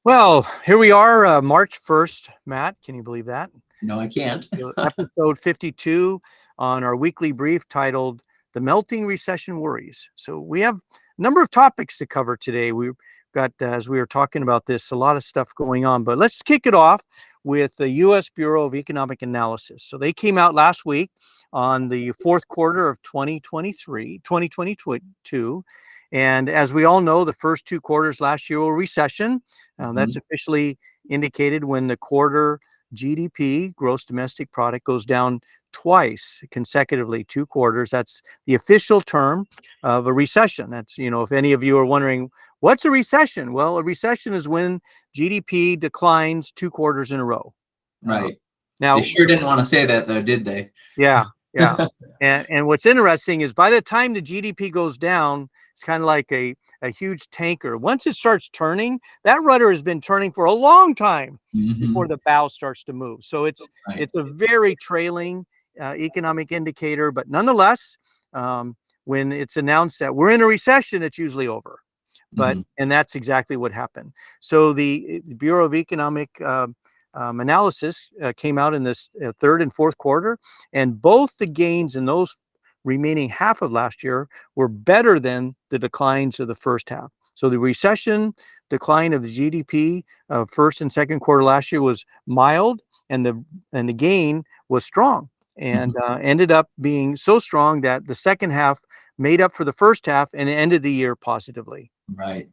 Well, here we are, March 1st, Matt. Can you believe that? No, I can't. Episode 52 on our weekly brief titled The Melting Recession Worries. So, we have a number of topics to cover today. We've got, as we were talking about this, a lot of stuff going on, but let's kick it off with the US Bureau of Economic Analysis. So, they came out last week on the fourth quarter of 2022. And as we all know, the first two quarters last year were recession. That's officially indicated when the quarter GDP, gross domestic product, goes down twice consecutively, two quarters. That's the official term of a recession. That's, if any of you are wondering, what's a recession? Well, a recession is when GDP declines two quarters in a row. Right. Now, they sure didn't want to say that, though, did they? Yeah. And what's interesting is by the time the GDP goes down, it's kind of like a huge tanker. Once it starts turning, that rudder has been turning for a long time before the bow starts to move. So it's a very trailing economic indicator, but nonetheless, when it's announced that we're in a recession, it's usually over. But and that's exactly what happened. So the Bureau of Economic Analysis came out in this third and fourth quarter, and both the gains in those remaining half of last year were better than the declines of the first half. So the recession decline of the GDP first and second quarter last year was mild, and the gain was strong, and ended up being so strong that the second half made up for the first half and ended the year positively. Right.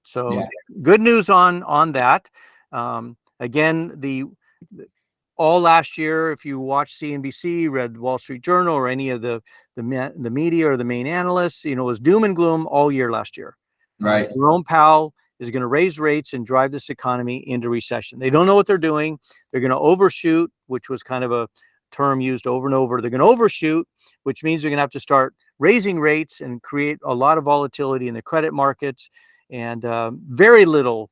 So good news on that. Again, all last year, if you watched CNBC, read Wall Street Journal, or any of the media or the main analysts, it was doom and gloom all year last year. Right. Jerome Powell is going to raise rates and drive this economy into recession. They don't know what they're doing. They're going to overshoot, which was kind of a term used over and over. They're going to overshoot, which means they're going to have to start raising rates and create a lot of volatility in the credit markets, and very little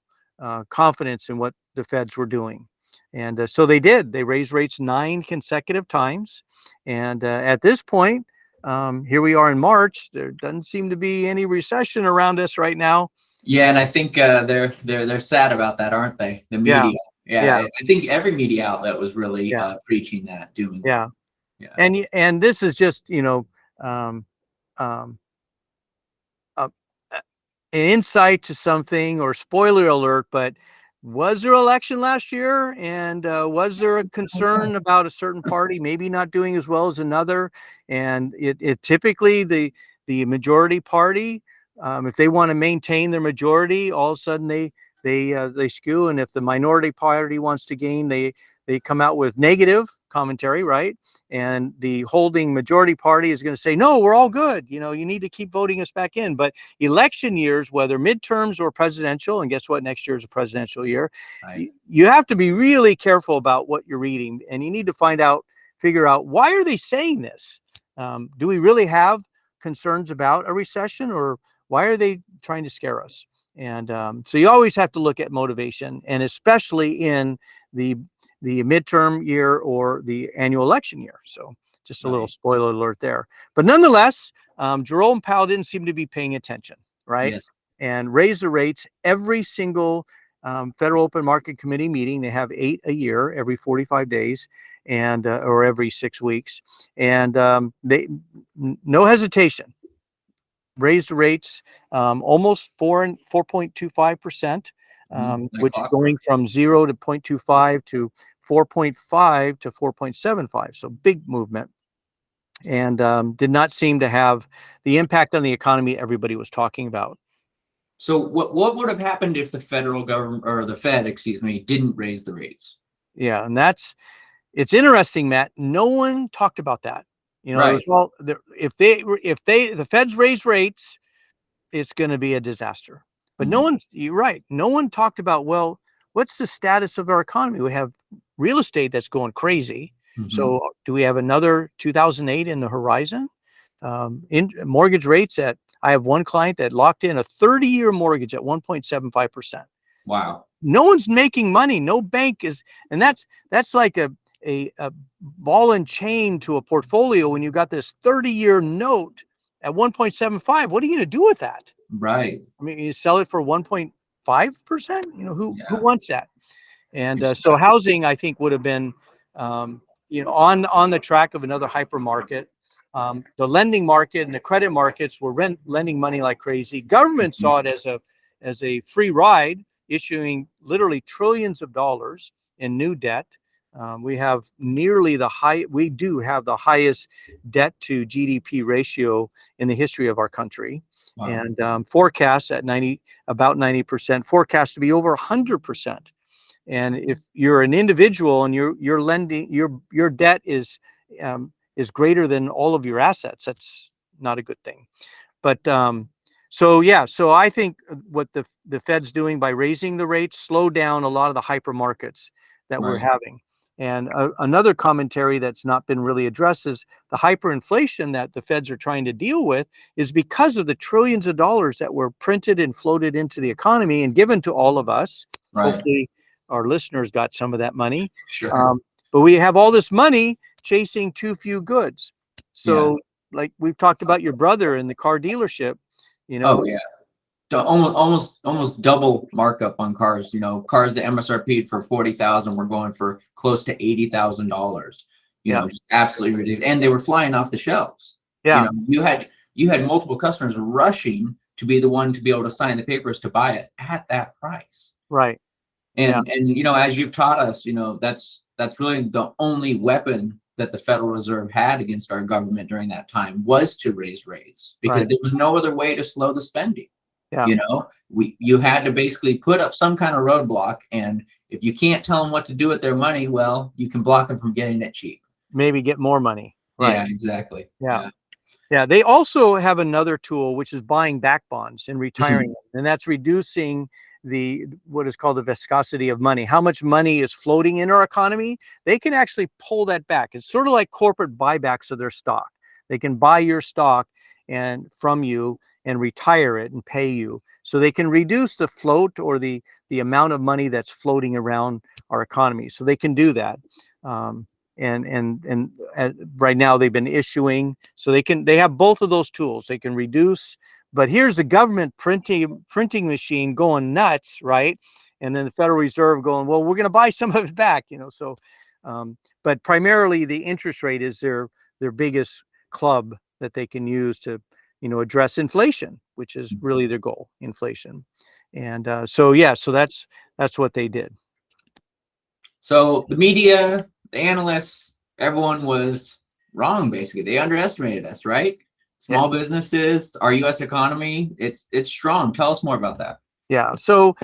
confidence in what the Feds were doing. And so they did. They raised rates 9 consecutive times. And at this point, here we are in March. There doesn't seem to be any recession around us right now. Yeah, and I think they're sad about that, aren't they? The media. Yeah. I think every media outlet was really preaching that, doom and gloom. Yeah. And this is just an insight to something, or spoiler alert, but was there election last year, and was there a concern about a certain party maybe not doing as well as another? And it typically the majority party, if they want to maintain their majority, all of a sudden they skew, and if the minority party wants to gain, they come out with negative commentary, right? And the holding majority party is going to say, no, we're all good. You need to keep voting us back in. But election years, whether midterms or presidential, and guess what? Next year is a presidential year. Right. You have to be really careful about what you're reading, and you need to figure out, why are they saying this? Do we really have concerns about a recession, or why are they trying to scare us? And so you always have to look at motivation, and especially in the midterm year or the annual election year. So just a little spoiler alert there. But nonetheless, Jerome Powell didn't seem to be paying attention, right? Yes. And raised the rates every single Federal Open Market Committee meeting. They have 8 a year, every 45 days, and or every 6 weeks. And they no hesitation raised the rates almost 4.25%. Which is going from 0 to 0.25 to 4.5 to 4.75. So big movement, and did not seem to have the impact on the economy everybody was talking about. So what would have happened if the federal government, or the Fed, didn't raise the rates? Yeah, and it's interesting, Matt. No one talked about that. Right. If the Feds raise rates, it's going to be a disaster. But you're right. No one talked about, well, what's the status of our economy? We have real estate that's going crazy. So do we have another 2008 in the horizon? In mortgage rates I have one client that locked in a 30-year mortgage at 1.75%. Wow. No one's making money. No bank is, and that's like a ball and chain to a portfolio when you got this 30-year note at 1.75. What are you going to do with that? Right. I mean, you sell it for 1.5 5%. You know, who wants that? And You're so stuck. housing, I think, would have been, you know, on the track of another hypermarket. The lending market and the credit markets were lending money like crazy. Government saw it as a free ride, issuing literally trillions of dollars in new debt. We have we do have the highest debt to GDP ratio in the history of our country. Wow. And forecasts at about 90%, forecast to be over 100%. And if you're an individual and you're lending, your debt is greater than all of your assets, that's not a good thing. But so yeah, so I think what the Fed's doing by raising the rates slowed down a lot of the hyper markets that we're having. And another commentary that's not been really addressed is the hyperinflation that the Feds are trying to deal with is because of the trillions of dollars that were printed and floated into the economy and given to all of us. Hopefully our listeners got some of that money. Sure. But we have all this money chasing too few goods. So like we've talked about your brother in the car dealership, you know. Oh yeah. Almost double markup on cars. You know, cars that MSRP'd for 40,000 were going for close to $80,000. You know, just absolutely ridiculous. And they were flying off the shelves. Yeah. You know, you had multiple customers rushing to be the one to be able to sign the papers to buy it at that price. Right. And you know, as you've taught us, you know, that's really the only weapon that the Federal Reserve had against our government during that time was to raise rates, because there was no other way to slow the spending. You know, you had to basically put up some kind of roadblock, and if you can't tell them what to do with their money, well, you can block them from getting it cheap. Maybe get more money. Right. Yeah, exactly. Yeah. They also have another tool, which is buying back bonds and retiring them, and that's reducing what is called the viscosity of money. How much money is floating in our economy? They can actually pull that back. It's sort of like corporate buybacks of their stock. They can buy your stock from you and retire it and pay you, so they can reduce the float or the amount of money that's floating around our economy. So they can do that. And right now they've been issuing, so they have both of those tools. They can reduce, but here's the government printing machine going nuts, right? And then the Federal Reserve going, well, we're going to buy some of it back, you know. So but primarily the interest rate is their biggest club that they can use to, you know, address inflation, which is really their goal, inflation. And so that's what they did. So the media, the analysts, everyone was wrong. Basically, they underestimated us, right? Small businesses, our U.S. economy, it's strong. Tell us more about that. Yeah. So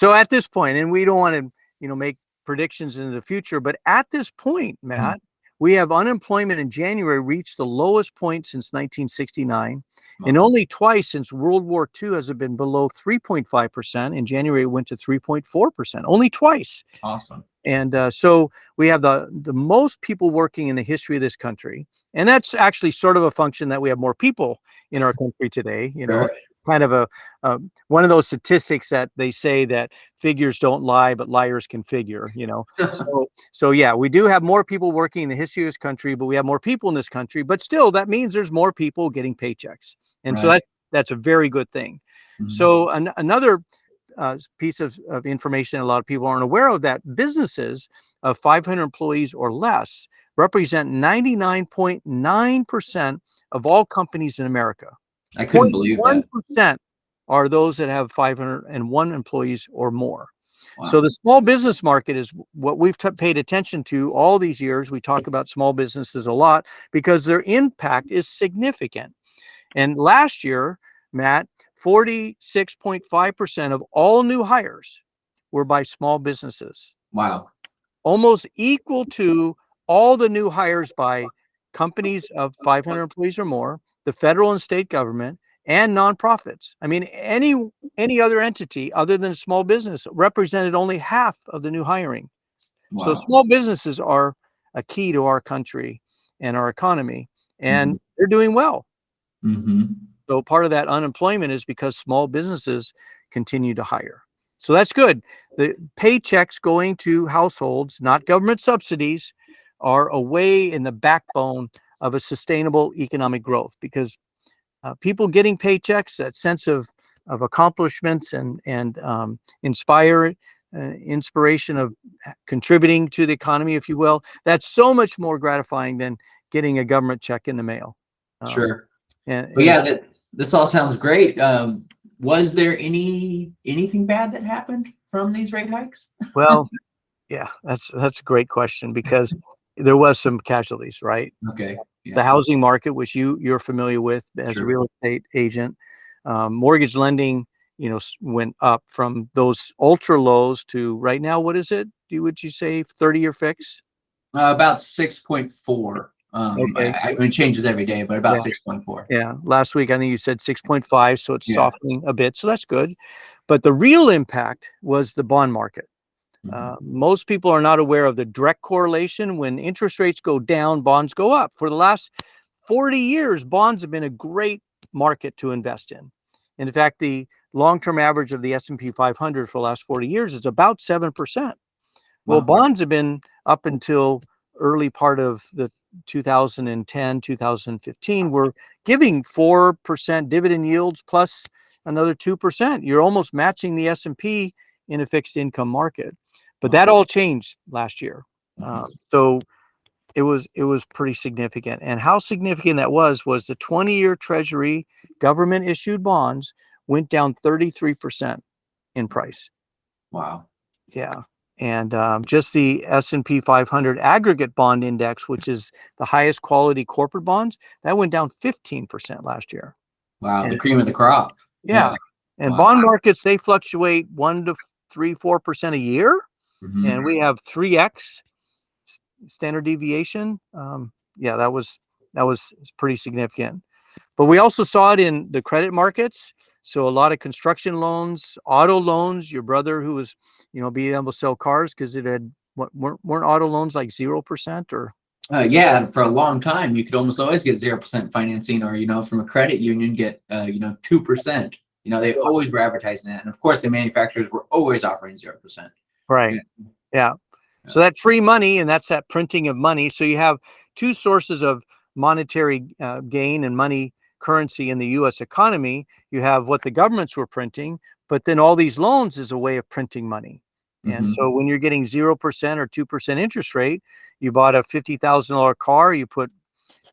at this point, and we don't want to, you know, make predictions into the future, but at this point, Matt, we have unemployment in January reached the lowest point since 1969, and only twice since World War II has it been below 3.5%. In January, it went to 3.4%. Only twice. Awesome. And so we have the most people working in the history of this country, and that's actually sort of a function that we have more people in our country today. You know, kind of one of those statistics that they say that figures don't lie, but liars can figure, you know. So yeah, we do have more people working in the history of this country, but we have more people in this country, but still that means there's more people getting paychecks. And so that's a very good thing. So another piece of information a lot of people aren't aware of, that businesses of 500 employees or less represent 99.9% of all companies in America. I couldn't believe that. 1% are those that have 501 employees or more. Wow. So the small business market is what we've paid attention to all these years. We talk about small businesses a lot because their impact is significant. And last year, Matt, 46.5% of all new hires were by small businesses. Wow. Almost equal to all the new hires by companies of 500 employees or more, the federal and state government, and nonprofits. I mean, any other entity other than small business represented only half of the new hiring. Wow. So small businesses are a key to our country and our economy, and they're doing well. So part of that unemployment is because small businesses continue to hire. So that's good. The paychecks going to households, not government subsidies, are a way in the backbone of a sustainable economic growth, because people getting paychecks, that sense of accomplishments and inspiration of contributing to the economy, if you will. That's so much more gratifying than getting a government check in the mail. Sure. And yeah, this all sounds great. Was there anything bad that happened from these rate hikes? Well, yeah, that's a great question, because there was some casualties, right? Okay. Yeah. The housing market, which you're familiar with as a real estate agent, mortgage lending, went up from those ultra lows to right now. What is it? Would you say 30-year fix? About 6.4. Okay. I mean, it changes every day, but about 6.4. Yeah. Last week, I think you said 6.5, so it's softening a bit. So that's good. But the real impact was the bond market. Most people are not aware of the direct correlation. When interest rates go down, bonds go up. For the last 40 years, bonds have been a great market to invest in. And in fact, the long-term average of the S&P 500 for the last 40 years is about 7%. Well, bonds have been up until early part of the 2010, 2015. We're giving 4% dividend yields plus another 2%. You're almost matching the S&P in a fixed income market. But that all changed last year. So it was pretty significant. And how significant that was the 20-year Treasury government issued bonds went down 33% in price. Wow. Yeah. And just the S&P 500 aggregate bond index, which is the highest quality corporate bonds, that went down 15% last year. Wow, the cream of the crop. Yeah. And bond markets, they fluctuate 1 to 3-4% a year. And we have 3x standard deviation. Yeah, that was pretty significant. But we also saw it in the credit markets. So a lot of construction loans, auto loans. Your brother, who was, being able to sell cars because it had weren't auto loans like 0% or? Yeah, for a long time, you could almost always get 0% financing, or from a credit union get 2%. They always were advertising that, and of course, the manufacturers were always offering 0%. Right. Yeah. So that's free money, and that's that printing of money. So you have two sources of monetary gain and money currency in the U.S. economy. You have what the governments were printing, but then all these loans is a way of printing money. And so when you're getting 0% or 2% interest rate, you bought a $50,000 car, you put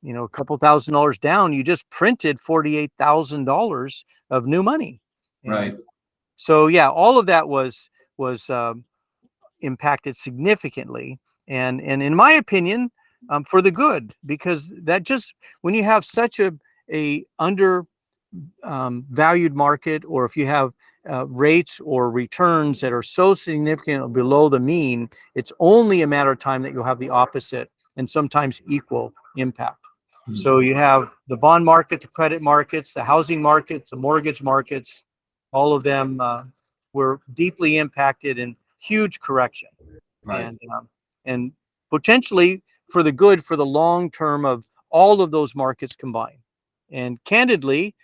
a couple $1,000s down, you just printed $48,000 of new money. Right. So yeah, all of that was impacted significantly, and in my opinion, for the good, because that just, when you have such a under valued market, or if you have rates or returns that are so significant below the mean, it's only a matter of time that you'll have the opposite and sometimes equal impact. So you have the bond market, the credit markets, the housing markets, the mortgage markets, all of them were deeply impacted in huge correction. Right. And potentially for the good, for the long term of all of those markets combined. And candidly,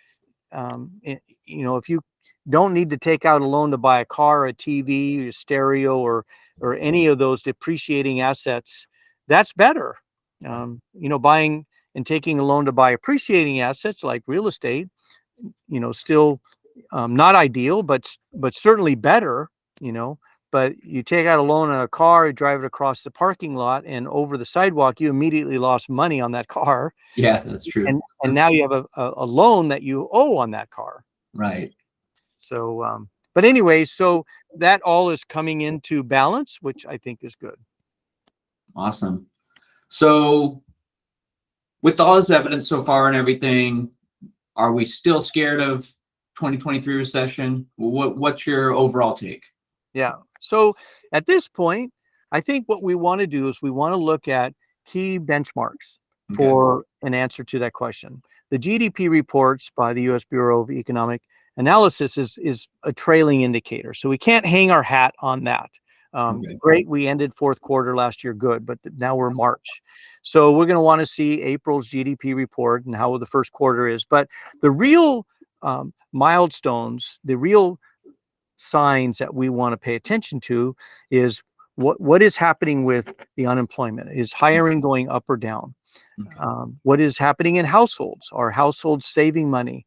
if you don't need to take out a loan to buy a car, a TV, a stereo, or any of those depreciating assets, that's better. Buying and taking a loan to buy appreciating assets like real estate, still not ideal, but certainly better. But you take out a loan on a car, you drive it across the parking lot and over the sidewalk, you immediately lost money on that car. Yeah, that's true. And now you have a loan that you owe on that car. Right. So, but anyway, so that all is coming into balance, which I think is good. Awesome. So with all this evidence so far and everything, are we still scared of 2023 recession? What's your overall take? Yeah. So at this point, I think what we want to do is we want to look at key benchmarks for an answer to that question. The GDP reports by the US Bureau of Economic Analysis is a trailing indicator. So we can't hang our hat on that. Great, we ended fourth quarter last year, good, but now we're March. So we're going to want to see April's GDP report and how the first quarter is. But the real milestones, the real signs that we want to pay attention to is what is happening with the unemployment. Is hiring going up or down? What is happening in households? Are households saving money?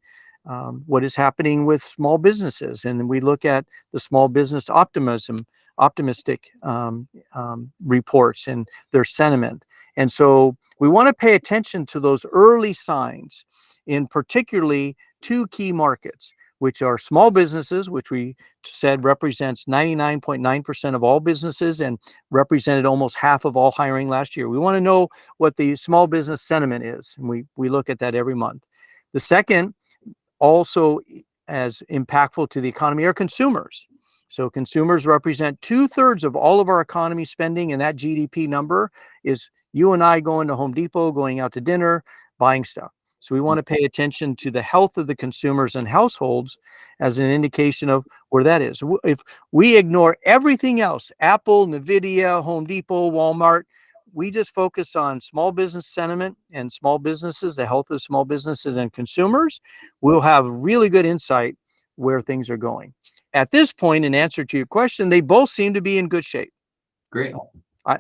what is happening with small businesses, and we look at the small business optimistic reports and their sentiment. And so we want to pay attention to those early signs in particularly two key markets, which are small businesses, which we said represents 99.9% of all businesses and represented almost half of all hiring last year. We want to know what the small business sentiment is, and we look at that every month. The second, also as impactful to the economy, are consumers. So consumers represent 2/3 of all of our economy spending, and that GDP number is you and I going to Home Depot, going out to dinner, buying stuff. So we want to pay attention to the health of the consumers and households as an indication of where that is. If we ignore everything else, Apple, Nvidia, Home Depot, Walmart, we just focus on small business sentiment and small businesses, the health of small businesses and consumers, we'll have really good insight where things are going. At this point, in answer to your question, they both seem to be in good shape. Great.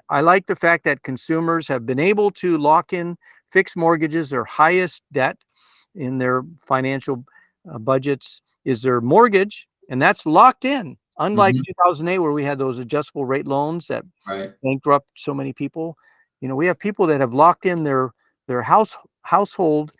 I like the fact that consumers have been able to lock in fixed mortgages. Their highest debt in their financial budgets is their mortgage, and that's locked in. Unlike 2008, where we had those adjustable rate loans that bankrupt so many people, we have people that have locked in their household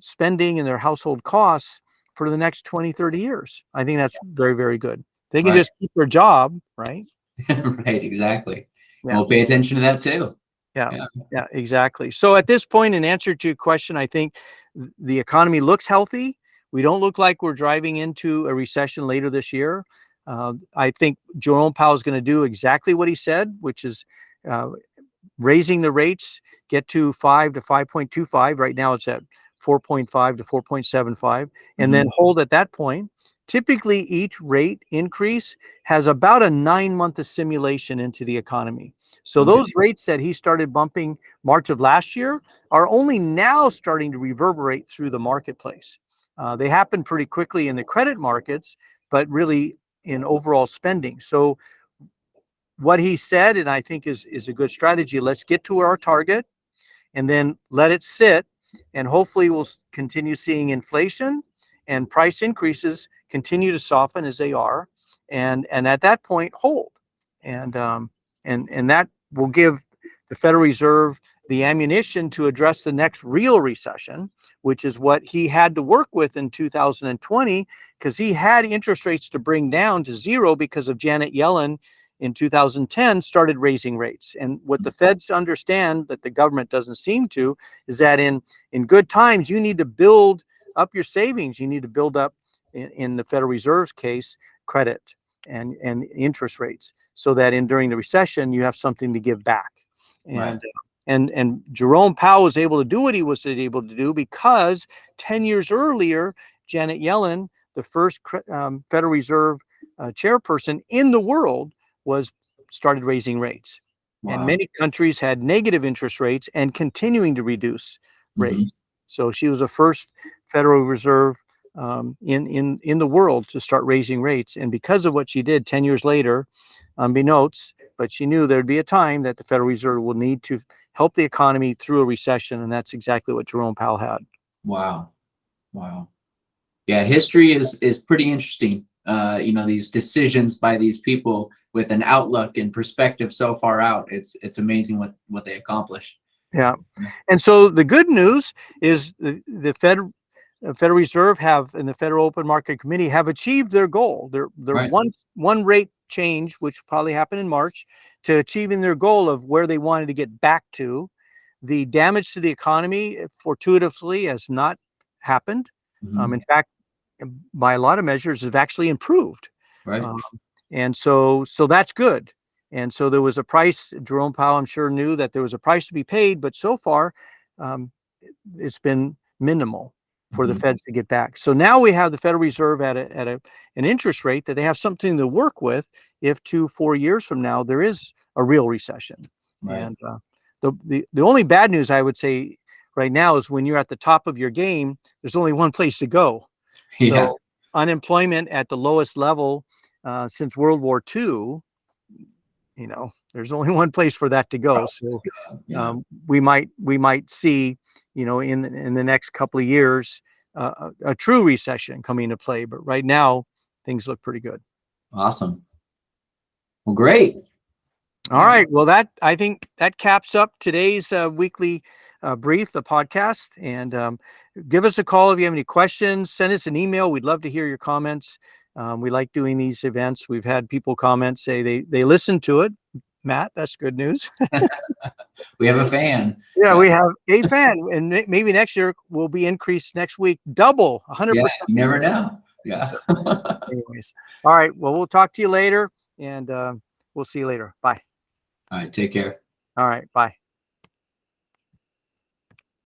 spending and their household costs for the next 20, 30 years. I think that's very, very good. They can just keep their job, right? Right, exactly. Yeah. We'll pay attention to that too. Yeah, exactly. So at this point, in answer to your question, I think the economy looks healthy. We don't look like we're driving into a recession later this year. I think Jerome Powell is going to do exactly what he said, which is raising the rates, get to 5 to 5.25. Right now it's at 4.5 to 4.75, and then hold at that point. Typically, each rate increase has about a 9-month assimilation into the economy. So those rates that he started bumping March of last year are only now starting to reverberate through the marketplace. They happen pretty quickly in the credit markets, but really in overall spending. So what he said, and I think is a good strategy, let's get to our target and then let it sit, and hopefully we'll continue seeing inflation and price increases continue to soften as they are, and at that point hold, and that will give the Federal Reserve the ammunition to address the next real recession, which is what he had to work with in 2020, because he had interest rates to bring down to zero because of Janet Yellen in 2010 started raising rates. And what the Feds understand that the government doesn't seem to is that in good times, you need to build up your savings. You need to build up, in the Federal Reserve's case, credit and interest rates, so that during the recession, you have something to give back. And Jerome Powell was able to do what he was able to do because 10 years earlier, Janet Yellen, the first Federal Reserve chairperson in the world, started raising rates. And many countries had negative interest rates and continuing to reduce rates. So she was the first Federal Reserve in the world to start raising rates. And because of what she did 10 years later, unbeknownst, but she knew there'd be a time that the Federal Reserve will need to help the economy through a recession, and that's exactly what Jerome Powell had. Wow. Yeah, history is pretty interesting. These decisions by these people with an outlook and perspective so far out, it's amazing what they accomplish. Yeah. And so the good news is the Federal Reserve and the Federal Open Market Committee have achieved their goal. Their one rate change, which probably happened in March, to achieving their goal of where they wanted to get back to. The damage to the economy, fortuitously, has not happened. In fact, by a lot of measures, have actually improved. And so that's good. And so there was a price. Jerome Powell, I'm sure, knew that there was a price to be paid, but so far, it's been minimal for the Feds to get back. So now we have the Federal Reserve at an interest rate that they have something to work with if 2-4 years from now there is a real recession. And the only bad news I would say right now is when you're at the top of your game, there's only one place to go. So unemployment at the lowest level since World War II, there's only one place for that to go. So we might see, in the next couple of years, a true recession coming into play. But right now, things look pretty good. Awesome. Well, great. All right. Well, I think that caps up today's weekly brief, the podcast. And give us a call if you have any questions. Send us an email. We'd love to hear your comments. We like doing these events. We've had people comment, say they listen to it. Matt, that's good news. We have a fan. Yeah, we have a fan, and maybe next year will be increased next week, double, 100%. Yeah, you never know. Yeah. So, anyways, all right. Well, we'll talk to you later, and we'll see you later. Bye. All right. Take care. All right. Bye.